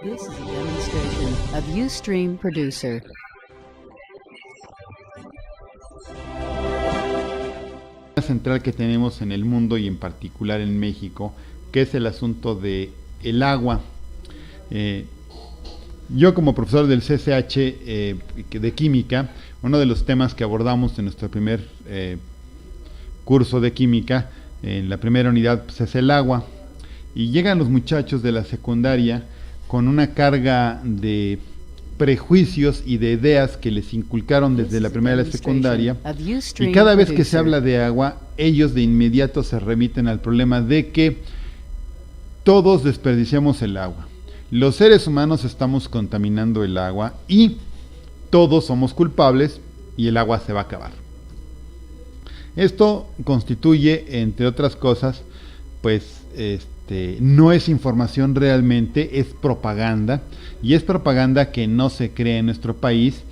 This is a demonstration of Ustream Producer. La central que tenemos en el mundo y en particular en México, que es el asunto de el agua. Yo como profesor del CCH de química, uno de los temas que abordamos en nuestro primer curso de química, en la primera unidad, pues, es el agua. Y llegan los muchachos de la secundaria con una carga de prejuicios y de ideas que les inculcaron desde la primera de la secundaria, y cada vez que se habla de agua, ellos de inmediato se remiten al problema de que todos desperdiciamos el agua. Los seres humanos estamos contaminando el agua y todos somos culpables y el agua se va a acabar. Esto constituye, entre otras cosas, pues no es información realmente, es propaganda, y es propaganda que no se cree en nuestro país.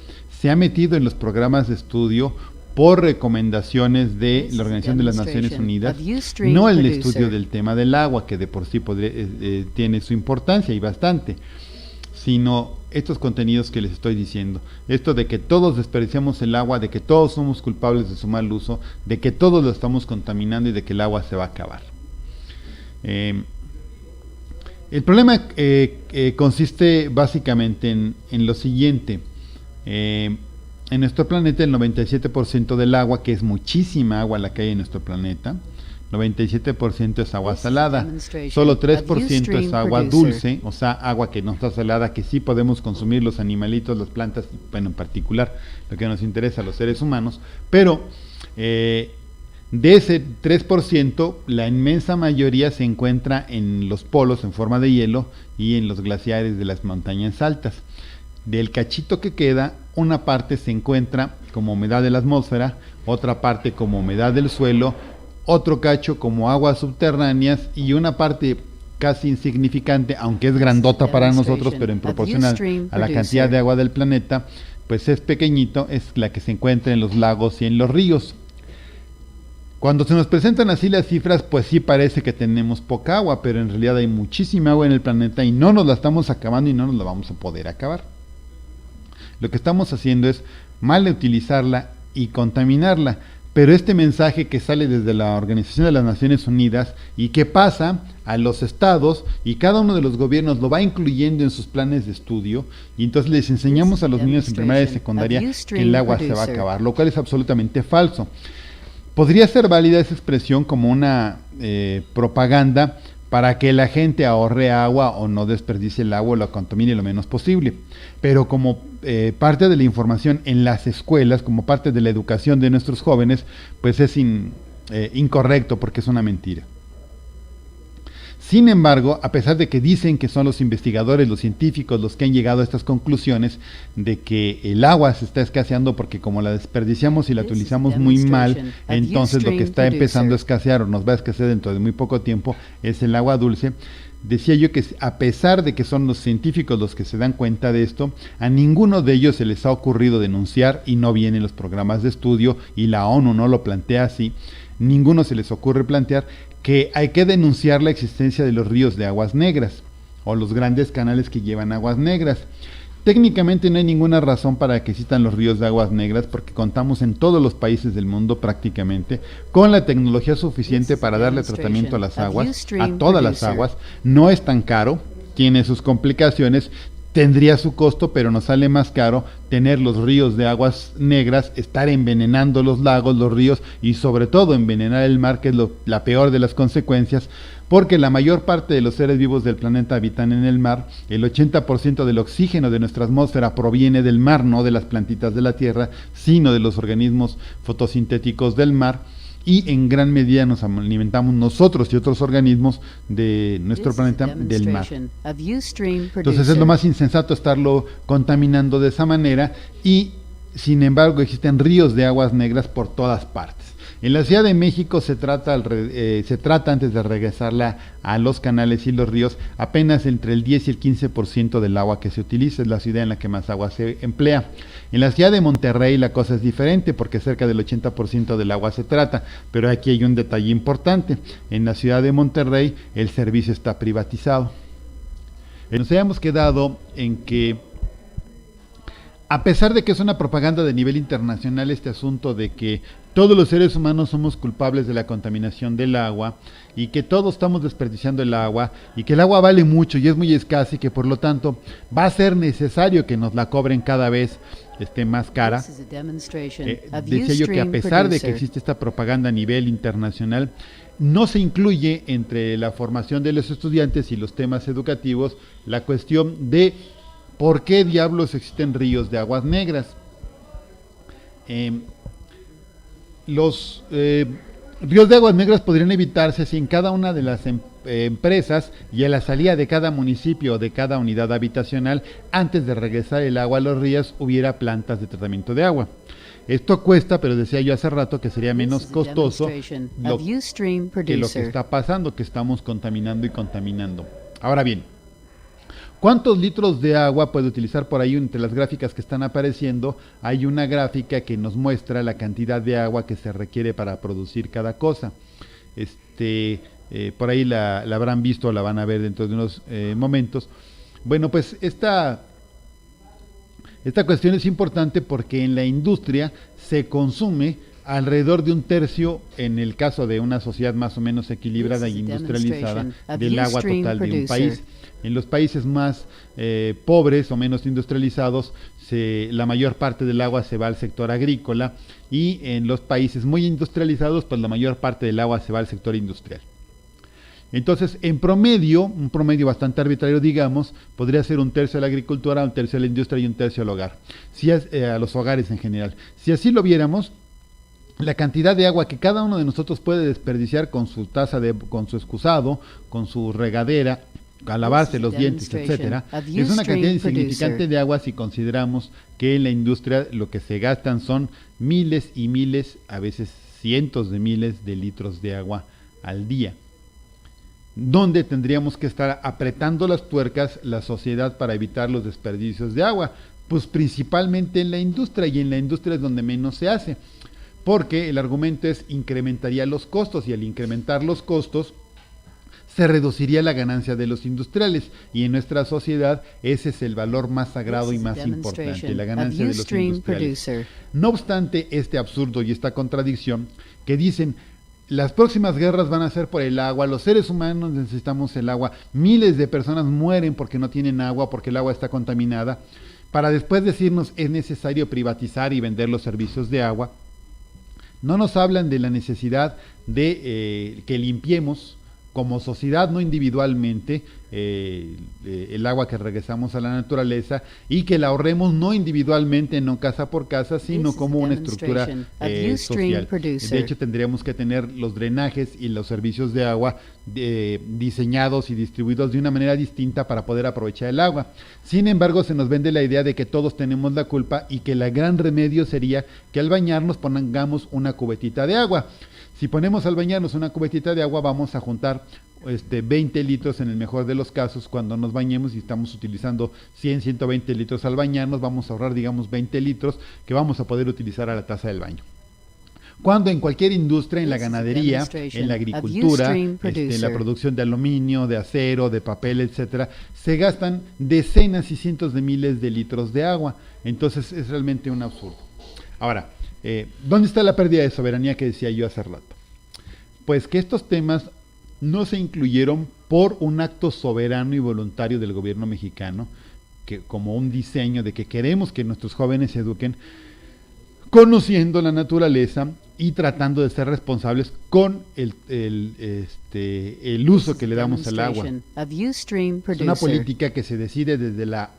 Se ha metido en los programas de estudio por recomendaciones de la Organización de las Naciones Unidas, no el estudio del tema del agua, que de por sí tiene su importancia y bastante, sino estos contenidos que les estoy diciendo, esto de que todos desperdiciamos el agua, de que todos somos culpables de su mal uso, de que todos lo estamos contaminando y de que el agua se va a acabar. El problema consiste básicamente en lo siguiente. En nuestro planeta el 97% del agua, que es muchísima agua la que hay en nuestro planeta, 97% es agua salada, solo 3% es agua dulce, o sea, agua que no está salada, que sí podemos consumir los animalitos, las plantas, bueno, en particular lo que nos interesa a los seres humanos, pero de ese 3%, la inmensa mayoría se encuentra en los polos en forma de hielo y en los glaciares de las montañas altas. Del cachito que queda, una parte se encuentra como humedad de la atmósfera, otra parte como humedad del suelo, otro cacho como aguas subterráneas y una parte casi insignificante, aunque es grandota para nosotros, pero en proporción a la cantidad de agua del planeta, pues es pequeñito, es la que se encuentra en los lagos y en los ríos. Cuando se nos presentan así las cifras, pues sí parece que tenemos poca agua, pero en realidad hay muchísima agua en el planeta y no nos la estamos acabando y no nos la vamos a poder acabar. Lo que estamos haciendo es mal utilizarla y contaminarla, pero este mensaje que sale desde la Organización de las Naciones Unidas y que pasa a los estados y cada uno de los gobiernos lo va incluyendo en sus planes de estudio, y entonces les enseñamos a los niños en primaria y secundaria que el agua se va a acabar, lo cual es absolutamente falso. Podría ser válida esa expresión como una propaganda para que la gente ahorre agua o no desperdicie el agua o la contamine lo menos posible. Pero como parte de la información en las escuelas, como parte de la educación de nuestros jóvenes, pues es incorrecto porque es una mentira. Sin embargo, a pesar de que dicen que son los investigadores, los científicos, los que han llegado a estas conclusiones de que el agua se está escaseando porque como la desperdiciamos y la utilizamos muy mal, entonces lo que está empezando a escasear o nos va a escasear dentro de muy poco tiempo es el agua dulce, decía yo que a pesar de que son los científicos los que se dan cuenta de esto, a ninguno de ellos se les ha ocurrido denunciar, y no vienen los programas de estudio y la ONU no lo plantea así, ninguno se les ocurre plantear que hay que denunciar la existencia de los ríos de aguas negras o los grandes canales que llevan aguas negras. Técnicamente no hay ninguna razón para que existan los ríos de aguas negras porque contamos en todos los países del mundo prácticamente con la tecnología suficiente para darle tratamiento a las aguas, a todas las aguas. No es tan caro, tiene sus complicaciones, tendría su costo, pero nos sale más caro tener los ríos de aguas negras, estar envenenando los lagos, los ríos y sobre todo envenenar el mar, que es la peor de las consecuencias, porque la mayor parte de los seres vivos del planeta habitan en el mar. El 80% del oxígeno de nuestra atmósfera proviene del mar, no de las plantitas de la tierra, sino de los organismos fotosintéticos del mar. Y en gran medida nos alimentamos nosotros y otros organismos de nuestro planeta del mar. Entonces es lo más insensato estarlo contaminando de esa manera, y sin embargo existen ríos de aguas negras por todas partes. En la Ciudad de México se trata antes de regresarla a los canales y los ríos apenas entre el 10 y el 15% del agua que se utiliza. Es la ciudad en la que más agua se emplea. En la ciudad de Monterrey la cosa es diferente porque cerca del 80% del agua se trata, pero aquí hay un detalle importante. En la ciudad de Monterrey el servicio está privatizado. Nos habíamos quedado en que, a pesar de que es una propaganda de nivel internacional este asunto de que todos los seres humanos somos culpables de la contaminación del agua y que todos estamos desperdiciando el agua y que el agua vale mucho y es muy escasa y que por lo tanto va a ser necesario que nos la cobren cada vez más cara, decía yo que a pesar de que existe esta propaganda a nivel internacional, no se incluye entre la formación de los estudiantes y los temas educativos la cuestión de ¿por qué diablos existen ríos de aguas negras? Los ríos de aguas negras podrían evitarse si en cada una de las empresas y a la salida de cada municipio o de cada unidad habitacional, antes de regresar el agua a los ríos, hubiera plantas de tratamiento de agua. Esto cuesta, pero decía yo hace rato que sería menos costoso que lo que está pasando, que estamos contaminando y contaminando. Ahora bien, ¿cuántos litros de agua puede utilizar? Por ahí entre las gráficas que están apareciendo hay una gráfica que nos muestra la cantidad de agua que se requiere para producir cada cosa. Por ahí la habrán visto o la van a ver dentro de unos momentos. Bueno, pues esta cuestión es importante porque en la industria se consume alrededor de un tercio, en el caso de una sociedad más o menos equilibrada y industrializada, del agua total de un país. En los países más pobres o menos industrializados, la mayor parte del agua se va al sector agrícola, y en los países muy industrializados, pues la mayor parte del agua se va al sector industrial. Entonces, en promedio, un promedio bastante arbitrario, digamos, podría ser un tercio a la agricultura, un tercio a la industria y un tercio al hogar, a los hogares en general. Si así lo viéramos, la cantidad de agua que cada uno de nosotros puede desperdiciar con su con su excusado, con su regadera, a lavarse los dientes, etcétera, es una cantidad insignificante de agua si consideramos que en la industria lo que se gastan son miles y miles, a veces cientos de miles de litros de agua al día. ¿Dónde tendríamos que estar apretando las tuercas la sociedad para evitar los desperdicios de agua? Pues principalmente en la industria, y en la industria es donde menos se hace, porque el argumento es incrementaría los costos, y al incrementar los costos se reduciría la ganancia de los industriales, y en nuestra sociedad ese es el valor más sagrado y más importante, la ganancia de los industriales. No obstante este absurdo y esta contradicción que dicen: las próximas guerras van a ser por el agua, los seres humanos necesitamos el agua, miles de personas mueren porque no tienen agua, porque el agua está contaminada, para después decirnos es necesario privatizar y vender los servicios de agua. No nos hablan de la necesidad de que limpiemos como sociedad, no individualmente, el agua que regresamos a la naturaleza, y que la ahorremos no individualmente, no casa por casa, sino como una estructura social. De hecho, tendríamos que tener los drenajes y los servicios de agua diseñados y distribuidos de una manera distinta para poder aprovechar el agua. Sin embargo, se nos vende la idea de que todos tenemos la culpa y que el gran remedio sería que al bañarnos pongamos una cubetita de agua. Si ponemos al bañarnos una cubetita de agua, vamos a juntar 20 litros en el mejor de los casos. Cuando nos bañemos y estamos utilizando 100, 120 litros al bañarnos, vamos a ahorrar, digamos, 20 litros que vamos a poder utilizar a la taza del baño. Cuando en cualquier industria, en la ganadería, en la agricultura, en la producción de aluminio, de acero, de papel, etcétera, se gastan decenas y cientos de miles de litros de agua. Entonces es realmente un absurdo. Ahora, ¿dónde está la pérdida de soberanía que decía yo hace rato? Pues que estos temas no se incluyeron por un acto soberano y voluntario del gobierno mexicano, que como un diseño de que queremos que nuestros jóvenes se eduquen conociendo la naturaleza y tratando de ser responsables con el uso que le damos al agua. Es una política que se decide desde la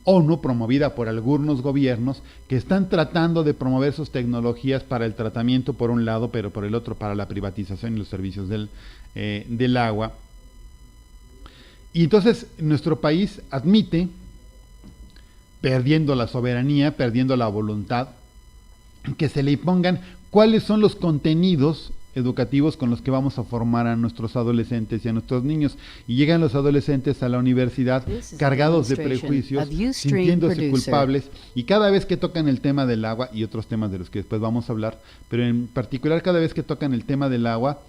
ONU, promovida por algunos gobiernos que están tratando de promover sus tecnologías para el tratamiento por un lado, pero por el otro para la privatización y los servicios del agua. Y entonces nuestro país admite, perdiendo la soberanía, perdiendo la voluntad, que se le impongan cuáles son los contenidos educativos con los que vamos a formar a nuestros adolescentes y a nuestros niños. Y llegan los adolescentes a la universidad cargados de prejuicios, sintiéndose culpables, y cada vez que tocan el tema del agua, y otros temas de los que después vamos a hablar, pero en particular cada vez que tocan el tema del agua,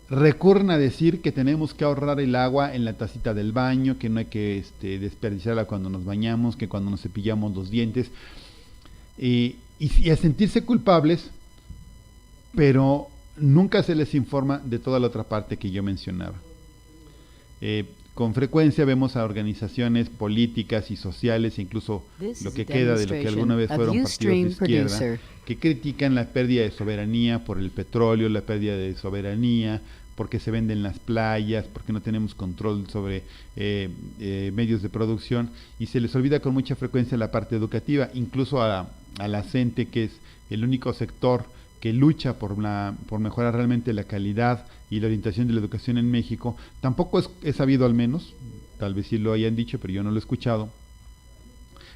recurren a decir que tenemos que ahorrar el agua en la tacita del baño, que no hay que desperdiciarla cuando nos bañamos, que cuando nos cepillamos los dientes, y a sentirse culpables, pero nunca se les informa de toda la otra parte que yo mencionaba. Con frecuencia vemos a organizaciones políticas y sociales, incluso lo que queda de lo que alguna vez fueron partidos de izquierda, que critican la pérdida de soberanía por el petróleo, la pérdida de soberanía porque se venden las playas, porque no tenemos control sobre medios de producción, y se les olvida con mucha frecuencia la parte educativa, incluso a la CENTE, que es el único sector que lucha por mejorar realmente la calidad y la orientación de la educación en México. Tampoco es sabido, al menos, tal vez sí lo hayan dicho, pero yo no lo he escuchado,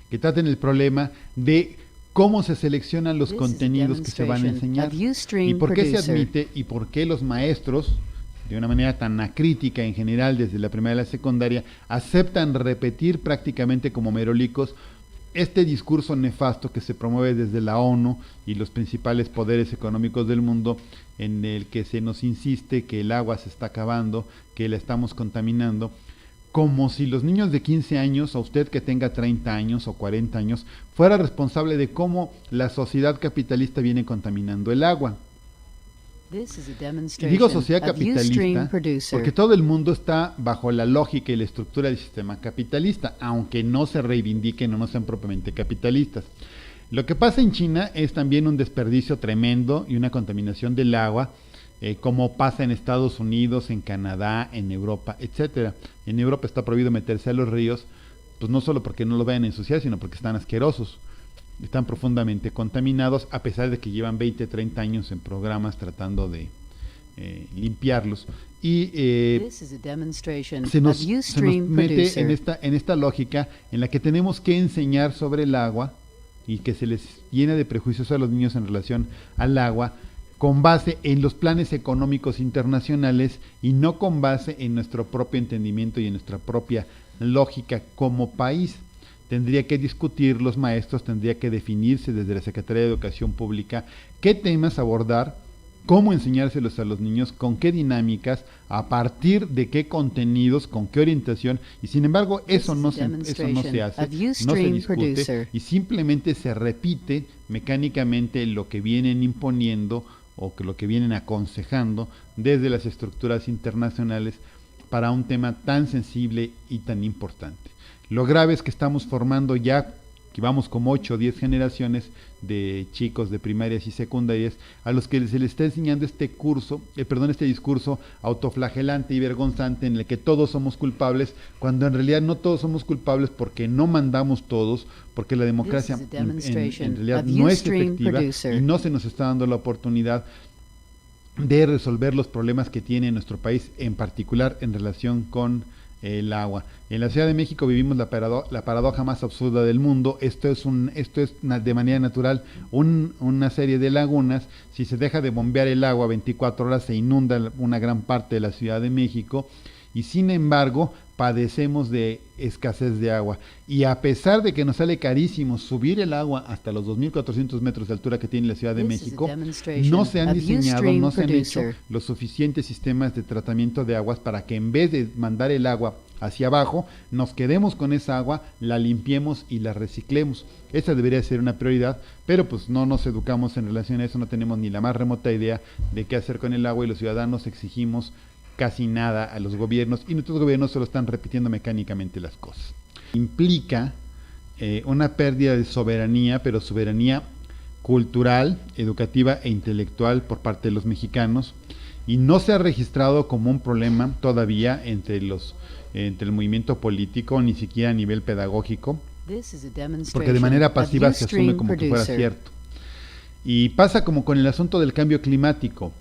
que traten el problema de cómo se seleccionan los contenidos que se van a enseñar, y por qué se admite y por qué los maestros, de una manera tan acrítica en general desde la primaria a la secundaria, aceptan repetir prácticamente como merolicos este discurso nefasto que se promueve desde la ONU y los principales poderes económicos del mundo, en el que se nos insiste que el agua se está acabando, que la estamos contaminando, como si los niños de 15 años, o usted que tenga 30 años o 40 años, fuera responsable de cómo la sociedad capitalista viene contaminando el agua. Y digo sociedad capitalista porque todo el mundo está bajo la lógica y la estructura del sistema capitalista, aunque no se reivindiquen o no sean propiamente capitalistas. Lo que pasa en China es también un desperdicio tremendo y una contaminación del agua, como pasa en Estados Unidos, en Canadá, en Europa, etcétera. En Europa está prohibido meterse a los ríos, pues no solo porque no lo vayan a ensuciar, sino porque están asquerosos. Están profundamente contaminados, a pesar de que llevan 20, 30 años en programas tratando de limpiarlos. Y se nos mete en esta lógica en la que tenemos que enseñar sobre el agua, y que se les llena de prejuicios a los niños en relación al agua, con base en los planes económicos internacionales y no con base en nuestro propio entendimiento y en nuestra propia lógica como país. Tendría que discutir los maestros, tendría que definirse desde la Secretaría de Educación Pública qué temas abordar, cómo enseñárselos a los niños, con qué dinámicas, a partir de qué contenidos, con qué orientación, y sin embargo eso no se hace, no se discute, y simplemente se repite mecánicamente lo que vienen imponiendo o que lo que vienen aconsejando desde las estructuras internacionales para un tema tan sensible y tan importante. Lo grave es que estamos formando ya, que vamos como 8 o 10 generaciones de chicos de primarias y secundarias a los que se les está enseñando este discurso autoflagelante y vergonzante en el que todos somos culpables, cuando en realidad no todos somos culpables, porque no mandamos todos, porque la democracia en realidad no es efectiva y no se nos está dando la oportunidad de resolver los problemas que tiene nuestro país, en particular en relación con el agua. En la Ciudad de México vivimos la paradoja más absurda del mundo. Esto es de manera natural una serie de lagunas. Si se deja de bombear el agua 24 horas, se inunda una gran parte de la Ciudad de México, y sin embargo padecemos de escasez de agua. Y a pesar de que nos sale carísimo subir el agua hasta los 2.400 metros de altura que tiene la Ciudad de México, no se han diseñado, no se han hecho los suficientes sistemas de tratamiento de aguas para que en vez de mandar el agua hacia abajo, nos quedemos con esa agua, la limpiemos y la reciclemos. Esa debería ser una prioridad, pero pues no nos educamos en relación a eso, no tenemos ni la más remota idea de qué hacer con el agua, y los ciudadanos exigimos casi nada a los gobiernos, y nuestros gobiernos solo están repitiendo mecánicamente las cosas. Implica una pérdida de soberanía, pero soberanía cultural, educativa e intelectual por parte de los mexicanos, y no se ha registrado como un problema todavía entre el movimiento político, ni siquiera a nivel pedagógico, porque de manera pasiva se asume como que fuera cierto. Y pasa como con el asunto del cambio climático.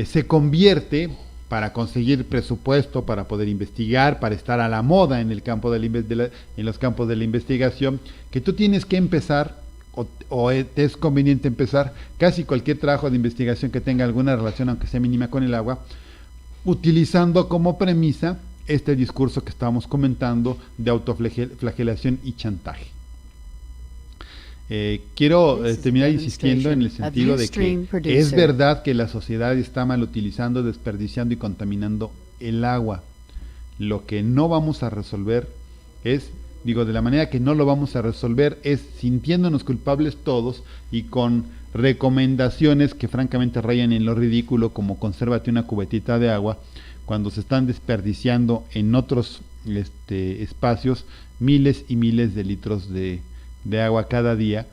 Se convierte, para conseguir presupuesto, para poder investigar, para estar a la moda en el campo en los campos de la investigación, que tú tienes que empezar te es conveniente empezar casi cualquier trabajo de investigación que tenga alguna relación, aunque sea mínima, con el agua, utilizando como premisa este discurso que estábamos comentando de autoflagelación y chantaje. Quiero terminar insistiendo en el sentido de que es verdad que la sociedad está mal utilizando, desperdiciando y contaminando el agua. Lo que no vamos a resolver es, de la manera que no lo vamos a resolver es sintiéndonos culpables todos y con recomendaciones que francamente rayan en lo ridículo, como consérvate una cubetita de agua, cuando se están desperdiciando en otros espacios miles y miles de litros de agua cada día.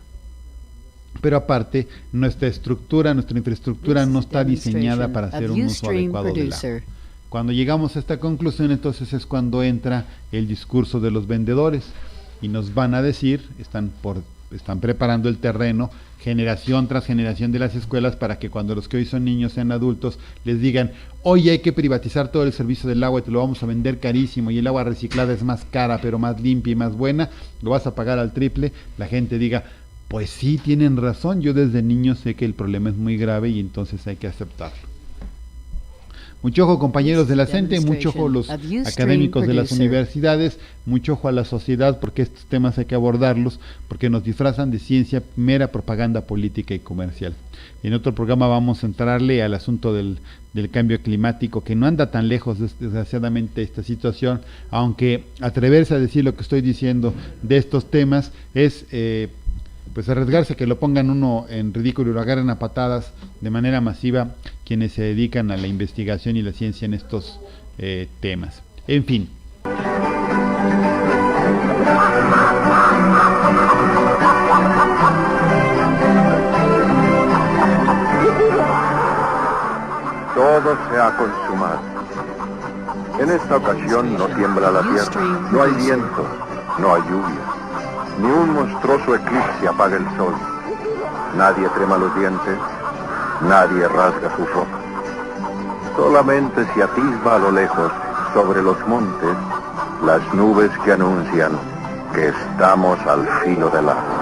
Pero aparte, nuestra infraestructura no está diseñada para hacer un uso adecuado del agua. Cuando llegamos a esta conclusión, entonces es cuando entra el discurso de los vendedores y nos van a decir, están preparando el terreno generación tras generación de las escuelas para que cuando los que hoy son niños sean adultos les digan: oye, hay que privatizar todo el servicio del agua y te lo vamos a vender carísimo, y el agua reciclada es más cara pero más limpia y más buena, lo vas a pagar al triple. La gente diga: pues sí, tienen razón, yo desde niño sé que el problema es muy grave y entonces hay que aceptarlo. Mucho ojo, compañeros de la CENTE, mucho ojo los académicos de las universidades, mucho ojo a la sociedad, porque estos temas hay que abordarlos, porque nos disfrazan de ciencia, mera propaganda política y comercial. En otro programa vamos a entrarle al asunto del cambio climático, que no anda tan lejos, desgraciadamente, esta situación, aunque atreverse a decir lo que estoy diciendo de estos temas es pues arriesgarse a que lo pongan uno en ridículo y lo agarren a patadas de manera masiva quienes se dedican a la investigación y la ciencia en estos temas. En fin. Todo se ha consumado. En esta ocasión no tiembla la tierra, no hay viento, no hay lluvia. Ni un monstruoso eclipse apaga el sol. Nadie trema los dientes, nadie rasga su ropa. Solamente se atisba a lo lejos, sobre los montes, las nubes que anuncian que estamos al filo del agua.